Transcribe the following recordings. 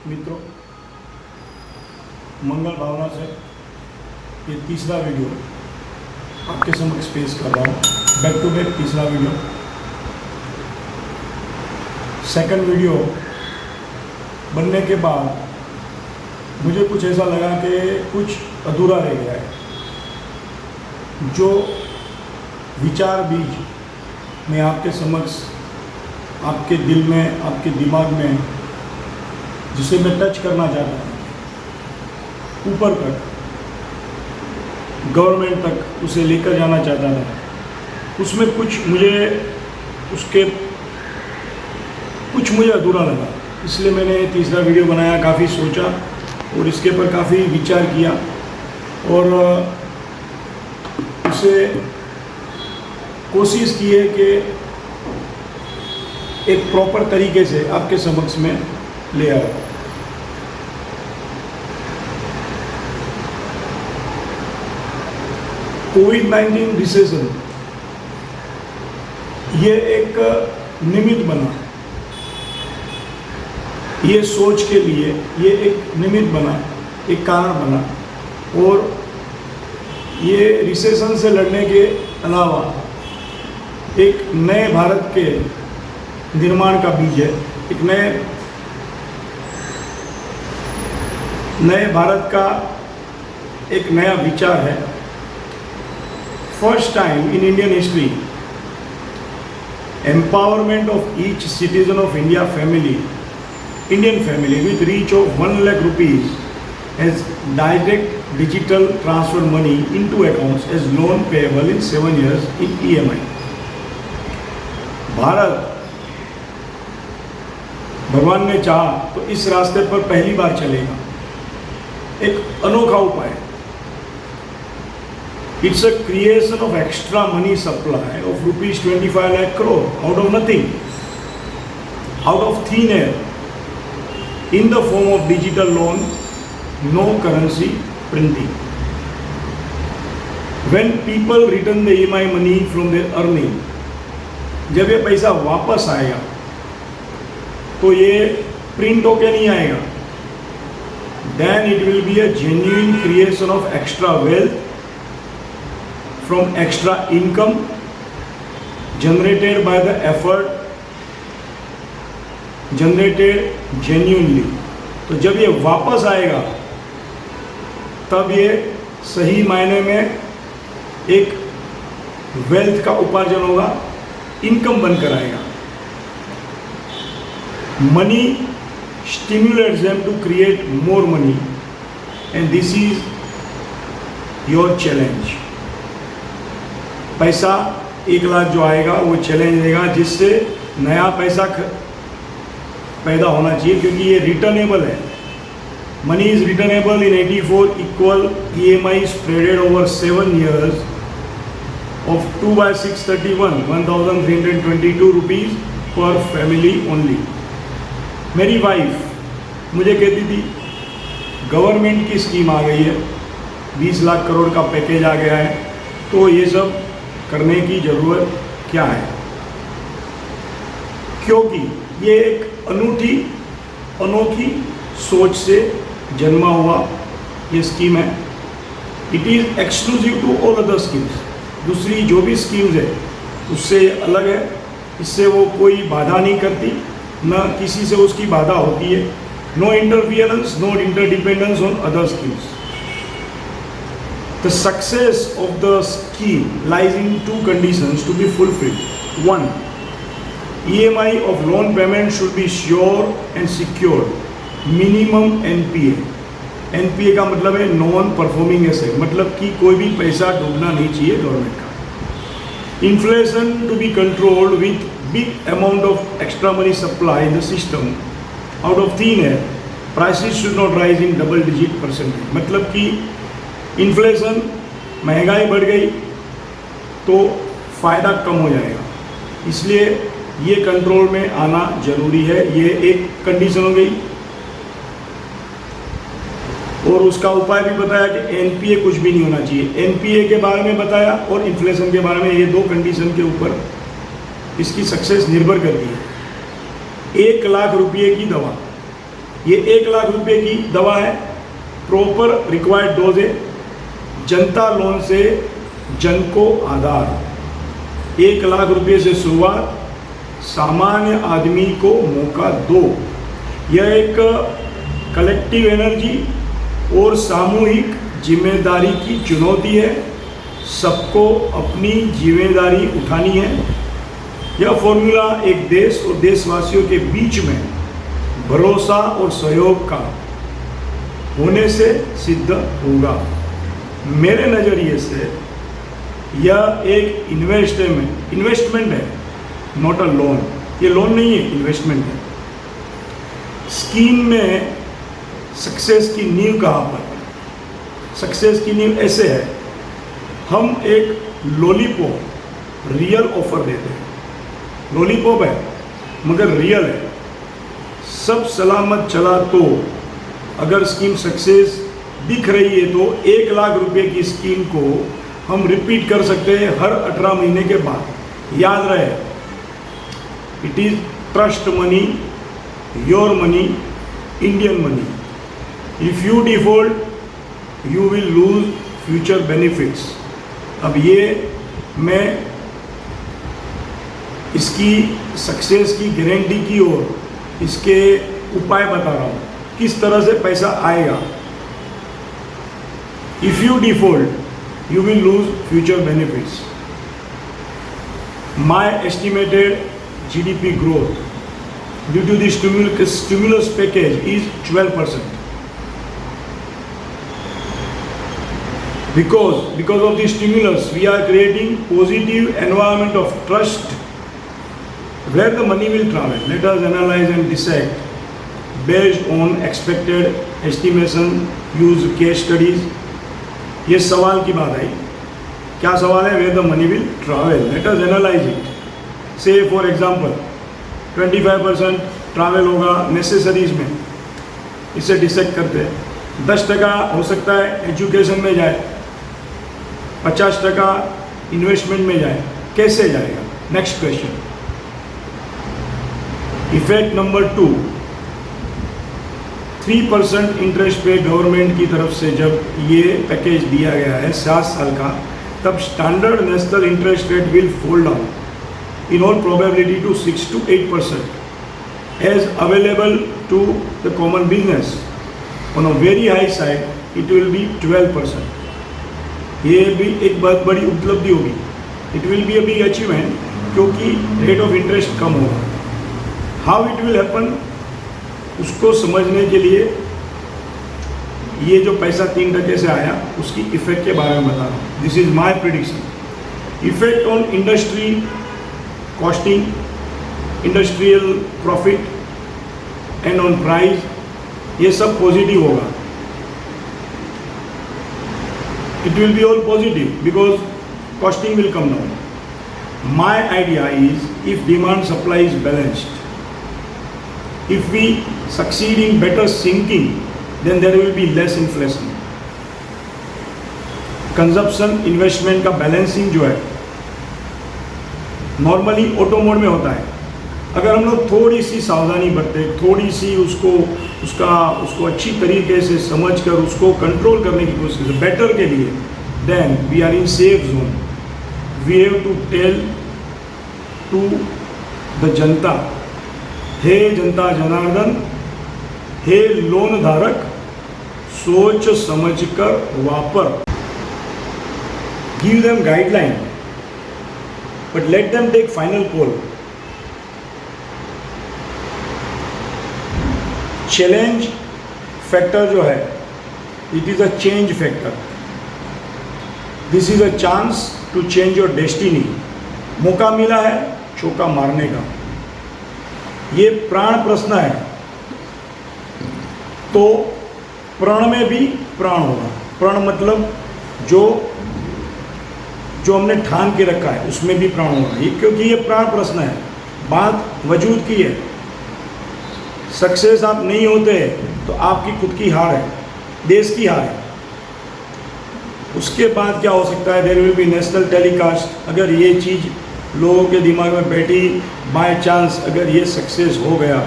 मित्रों, मंगल भावना से ये तीसरा वीडियो आपके समक्ष पेश कर रहा हूँ। बैक टू बैक तीसरा वीडियो। सेकंड वीडियो बनने के बाद मुझे कुछ ऐसा लगा कि कुछ अधूरा रह गया है। जो विचार बीज मैं आपके समक्ष, आपके दिल में, आपके दिमाग में, जिसे मैं टच करना चाहता हूँ, ऊपर तक, गवर्नमेंट तक उसे लेकर जाना चाहता था, उसमें कुछ मुझे अधूरा लगा। इसलिए मैंने तीसरा वीडियो बनाया। काफ़ी सोचा और इसके ऊपर काफ़ी विचार किया और उसे कोशिश की है कि एक प्रॉपर तरीके से आपके समक्ष में ले आया। कोविड-19 रिसेशन ये एक निमित्त बना, ये सोच के लिए ये एक निमित्त बना, एक कारण बना और ये रिसेशन से लड़ने के अलावा एक नए भारत के निर्माण का बीज है। एक नए भारत का एक नया विचार है। First time in Indian history, empowerment of each citizen of Indian family with reach of 1 lakh rupees as direct digital transfer money into accounts as loan payable in 7 years in EMI। Bharat भगवान ने चाहा तो इस रास्ते पर पहली बार चलेगा। एक अनोखा उपाय। It's a creation of extra money supply of rupees 25 lakh crore out of nothing, out of thin air, in the form of digital loan, no currency printing. When people return the EMI money from their earning, जब ये पैसा वापस आएगा तो ये print होके नहीं आएगा। Then it will be a genuine creation of extra wealth from extra income generated by the effort generated genuinely। तो जब ये वापस आएगा तब ये सही मायने में एक वेल्थ का उपार्जन होगा, इनकम बनकर आएगा। Money stimulates them to create more money and this is your challenge। पैसा 1 लाख जो आएगा वो चैलेंज रहेगा, जिससे नया पैसा पैदा होना चाहिए, क्योंकि ये रिटर्नेबल है। Money is returnable in 84 equal EMI spreaded over 7 years of 2/631 1322 rupees per family only। मेरी वाइफ मुझे कहती थी गवर्नमेंट की स्कीम आ गई है, 20 लाख करोड़ का पैकेज आ गया है, तो ये सब करने की ज़रूरत क्या है, क्योंकि ये एक अनोखी सोच से जन्मा हुआ ये स्कीम है। It is exclusive to all other schemes. दूसरी जो भी स्कीम्स है उससे अलग है, इससे वो कोई बाधा नहीं करती, न किसी से उसकी बाधा होती है। No interference, no interdependence on other schemes. The success of the scheme lies in 2 conditions to be fulfilled. 1. EMI of loan payment should be sure and secured. Minimum NPA। NPA का मतलब है नॉन परफॉर्मिंग एसेट, मतलब कि कोई भी पैसा डूबना नहीं चाहिए गवर्नमेंट का। Inflation to be controlled with big amount of extra money supply in the system out of thin air। Prices should not rise in double digit %। मतलब कि इन्फ्लेशन, महंगाई बढ़ गई तो फ़ायदा कम हो जाएगा, इसलिए ये कंट्रोल में आना ज़रूरी है। ये एक कंडीशन हो गई और उसका उपाय भी बताया कि NPA कुछ भी नहीं होना चाहिए। NPA के बारे में बताया और इन्फ्लेशन के बारे में। ये 2 कंडीशन के ऊपर इसकी सक्सेस निर्भर करती है। 1 लाख रुपये की दवा ये 1 लाख रुपए की दवा है, प्रॉपर रिक्वायर्ड डोज है। जनता लोन से जन को आधार, 1 लाख रुपए से शुरुआत, सामान्य आदमी को मौका दो। यह एक कलेक्टिव एनर्जी और सामूहिक जिम्मेदारी की चुनौती है। सबको अपनी जिम्मेदारी उठानी है। यह फॉर्मूला एक देश और देशवासियों के बीच में भरोसा और सहयोग का होने से सिद्ध होगा। मेरे नज़रिए से यह एक इन्वेस्टमेंट है, नॉट अ लोन। ये लोन नहीं है, इन्वेस्टमेंट है। स्कीम में सक्सेस की नींव कहाँ पर है? सक्सेस की नींव ऐसे है, हम एक लॉलीपॉप रियल ऑफर देते हैं। लॉलीपॉप है मगर रियल है, सब सलामत चला तो, अगर स्कीम सक्सेस दिख रही है तो 1 लाख रुपए की स्कीम को हम रिपीट कर सकते हैं हर 18 महीने के बाद। याद रहे, it is trust money, your money, Indian money. If you default you will lose future benefits. अब ये मैं इसकी सक्सेस की गारंटी की और इसके उपाय बता रहा हूँ, किस तरह से पैसा आएगा। If you default you will lose future benefits. My estimated GDP growth due to the stimulus package is 12%. Because of the stimulus, we are creating positive environment of trust. Where the money will travel, let us analyze and decide based on expected estimation, use case studies. ये सवाल की बात आई, क्या सवाल है? Where the money will travel, let us analyze it. Say for example 25% travel होगा necessaries में, इसे डिसाइड करते हैं। 10% हो सकता है एजुकेशन में जाए, 50% इन्वेस्टमेंट में जाए। कैसे जाएगा? Next question. Effect number 2, 3% interest पे गवर्नमेंट की तरफ से जब ये पैकेज दिया गया है 7 साल का, तब standard national interest rate will fall down in all probability to 6 to 8% as available to the common business. On a very high side, it will be 12%. ये भी एक बहुत बड़ी उपलब्धि होगी। It will be a big achievement क्योंकि rate of interest कम होगा। How it will happen, उसको समझने के लिए ये जो पैसा 3% से आया उसकी इफेक्ट के बारे में बता रहा हूँ। This is my prediction. Effect on industry costing, industrial profit and on price, ये सब पॉजिटिव होगा। It will be all positive because costing will come down. My idea is if demand supply is balanced, if we succeed in better syncing, then there will be less inflation. Consumption investment का balancing जो है normally auto mode में होता है। अगर हम लोग थोड़ी सी सावधानी बरते, थोड़ी सी उसको अच्छी तरीके से समझकर उसको कंट्रोल करने की कोशिश करें बेटर के लिए, then we are in safe zone. We have to tell to the जनता, हे जनता जनार्दन, हे लोन धारक, सोच समझकर वापर। Give them guideline but let them take final call. Challenge factor जो है, it is a change factor. This is a chance to change your destiny. मौका मिला है चौका मारने का। ये प्राण प्रश्न है, तो प्रण में भी प्राण होगा। प्रण मतलब जो हमने ठान के रखा है उसमें भी प्राण होगा। ये क्योंकि ये प्राण प्रश्न है, बात वजूद की है। सक्सेस आप नहीं होते तो आपकी खुद की हार है, देश की हार है। उसके बाद क्या हो सकता है? There will be national telecast. अगर ये चीज़ लोगों के दिमाग में बैठी, बाय चांस अगर ये सक्सेस हो गया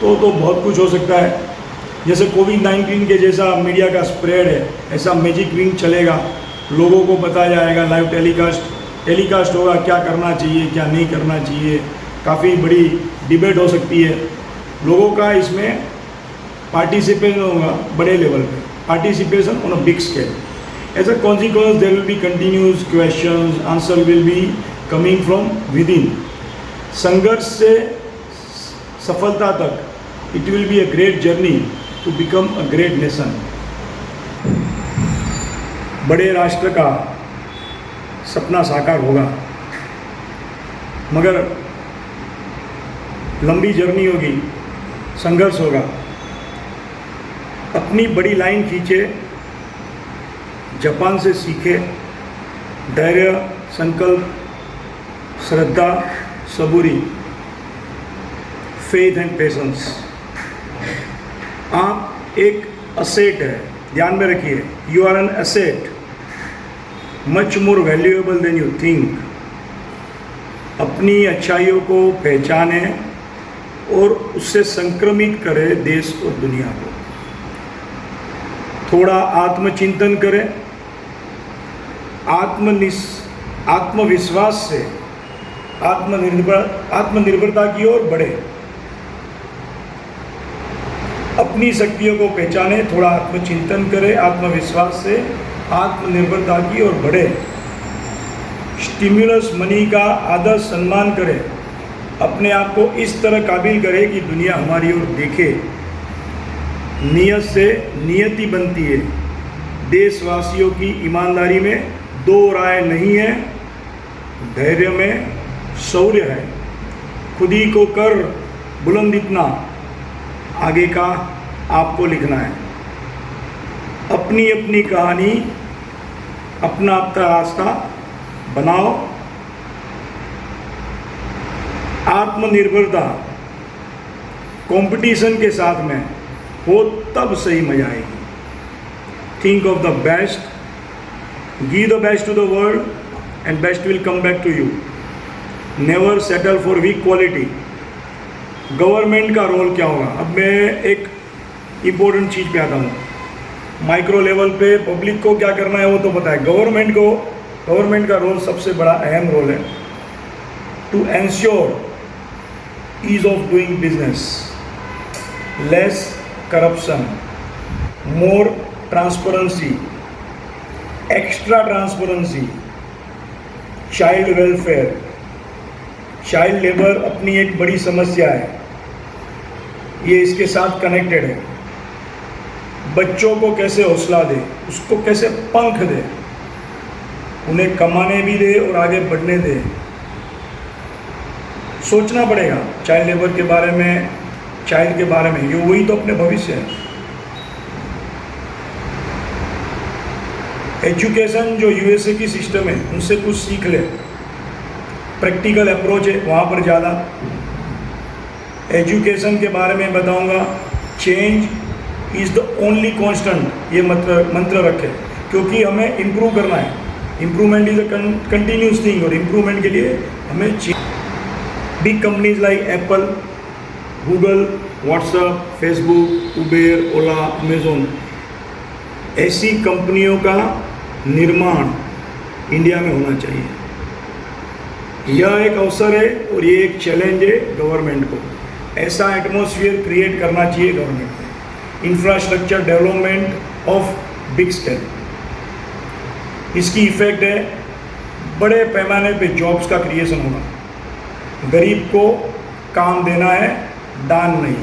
तो बहुत कुछ हो सकता है। जैसे कोविड-19 के जैसा मीडिया का स्प्रेड है, ऐसा मैजिक रिंग चलेगा, लोगों को बताया जाएगा, लाइव टेलीकास्ट होगा, क्या करना चाहिए क्या नहीं करना चाहिए, काफ़ी बड़ी डिबेट हो सकती है, लोगों का इसमें पार्टिसिपेशन होगा बड़े लेवल पे, participation on a big scale. As a consequence there will be continuous questions, answer will be coming from within. संघर्ष से सफलता तक it will be a great journey to become a great nation. बड़े राष्ट्र का सपना साकार होगा, मगर लंबी जर्नी होगी, संघर्ष होगा. अपनी बड़ी लाइन खींचे, जापान से सीखे, धैर्य, संकल्प, श्रद्धा, सबूरी, फेथ एंड पेशेंस. आप एक असेट है, ध्यान में रखिए, you are an asset, much more valuable than you think. अपनी अच्छाइयों को पहचाने और उससे संक्रमित करे देश और दुनिया को. थोड़ा आत्मचिंतन करें, आत्मविश्वास से आत्मनिर्भरता की ओर बढ़े. अपनी शक्तियों को पहचाने, थोड़ा आत्मचिंतन करें, आत्मविश्वास से आत्मनिर्भरता की ओर बढ़े. स्टिमुलस मनी का आदर सम्मान करें, अपने आप को इस तरह काबिल करें कि दुनिया हमारी ओर देखे. नियत से नियति बनती है. देशवासियों की ईमानदारी में दो राय नहीं है, धैर्य में शौर्य है. खुद ही को कर बुलंद इतना, आगे का आपको लिखना है. अपनी अपनी कहानी, अपना अपना रास्ता बनाओ. आत्मनिर्भरता कंपटीशन के साथ में हो तब सही मजा आएगी. Think of the best, give the best to the world and best will come back to you. Never settle for weak quality. Government का रोल क्या होगा? अब मैं एक इम्पोर्टेंट चीज़ पे आता हूँ. माइक्रो लेवल पे पब्लिक को क्या करना है वो तो पता है. गवर्नमेंट का रोल सबसे बड़ा अहम रोल है to ensure ease of doing business, less corruption, more transparency, extra transparency, child welfare. Child labour अपनी एक बड़ी समस्या है, ये इसके साथ कनेक्टेड है. बच्चों को कैसे हौसला दे, उसको कैसे पंख दे, उन्हें कमाने भी दे और आगे बढ़ने दे. सोचना पड़ेगा चाइल्ड लेबर के बारे में, चाइल्ड के बारे में. ये वही तो अपने भविष्य है. एजुकेशन जो यूएसए की सिस्टम है उनसे कुछ सीख ले. प्रैक्टिकल अप्रोच है वहाँ पर ज़्यादा. एजुकेशन के बारे में बताऊंगा. Change is the only constant, ये मंत्र रखें, क्योंकि हमें इम्प्रूव करना है. Improvement is a continuous thing और इम्प्रूवमेंट के लिए हमें big companies like Apple, Google, WhatsApp, Facebook, Uber, Ola, Amazon, ऐसी कंपनियों का निर्माण इंडिया में होना चाहिए. यह एक अवसर है और ये एक चैलेंज है गवर्नमेंट को. ऐसा एटमॉस्फेयर क्रिएट करना चाहिए गवर्नमेंट को. Infrastructure development of big scale, इसकी इफेक्ट है बड़े पैमाने पे जॉब्स का क्रिएशन होगा. गरीब को काम देना है, दान नहीं.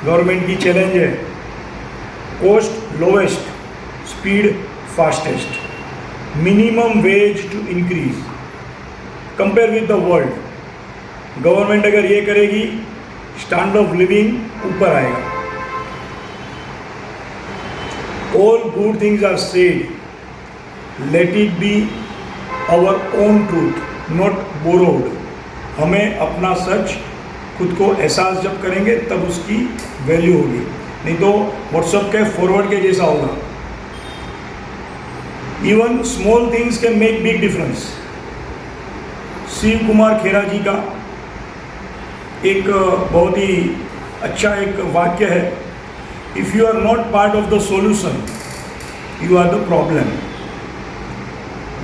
गवर्नमेंट की चैलेंज है cost lowest, speed fastest, minimum wage to increase compare with the world. Government अगर ये करेगी, स्टैंडर्ड ऑफ लिविंग ऊपर आएगा. All good things are said. Let it be our own truth, not borrowed. हमें अपना सच खुद को एहसास जब करेंगे तब उसकी वैल्यू होगी, नहीं तो व्हाट्सएप के फॉरवर्ड के जैसा होगा. Even small things can make big difference. Shiv Kumar Khera ji का एक बहुत ही अच्छा एक वाक्य है. If you are not part of the solution, you are the problem.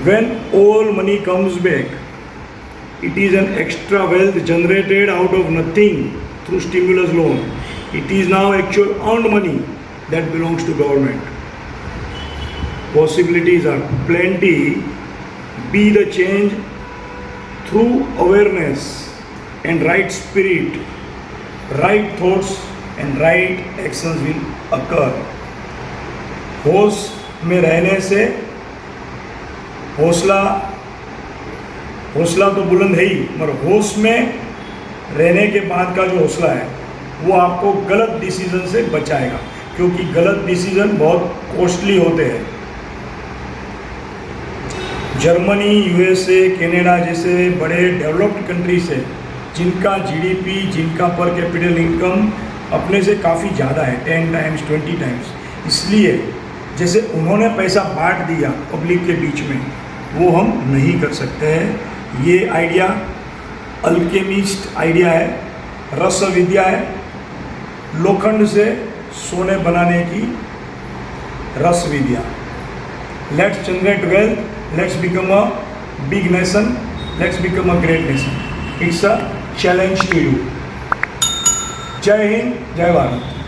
When all money comes back, it is an extra wealth generated out of nothing through stimulus loan. It is now actual earned money that belongs to government. Possibilities are plenty. Be the change through awareness and right spirit. Right thoughts and right actions will occur. होश में रहने से हौसला तो बुलंद है ही, मगर होश में रहने के बाद का जो हौसला है वो आपको गलत डिसीजन से बचाएगा, क्योंकि गलत डिसीजन बहुत कॉस्टली होते हैं। जर्मनी, यूएसए, कनाडा जैसे बड़े डेवलप्ड कंट्री से जिनका जीडीपी, जिनका पर कैपिटल इनकम अपने से काफ़ी ज़्यादा है, 10 टाइम्स 20 टाइम्स, इसलिए जैसे उन्होंने पैसा बांट दिया पब्लिक के बीच में, वो हम नहीं कर सकते हैं। ये आइडिया अल्केमिस्ट आइडिया है, रस विद्या है, लोखंड से सोने बनाने की रस विद्या। Let's generate wealth, let's become a big nation, let's become a great nation. It's a challenge to you. जय हिंद, जय भारत।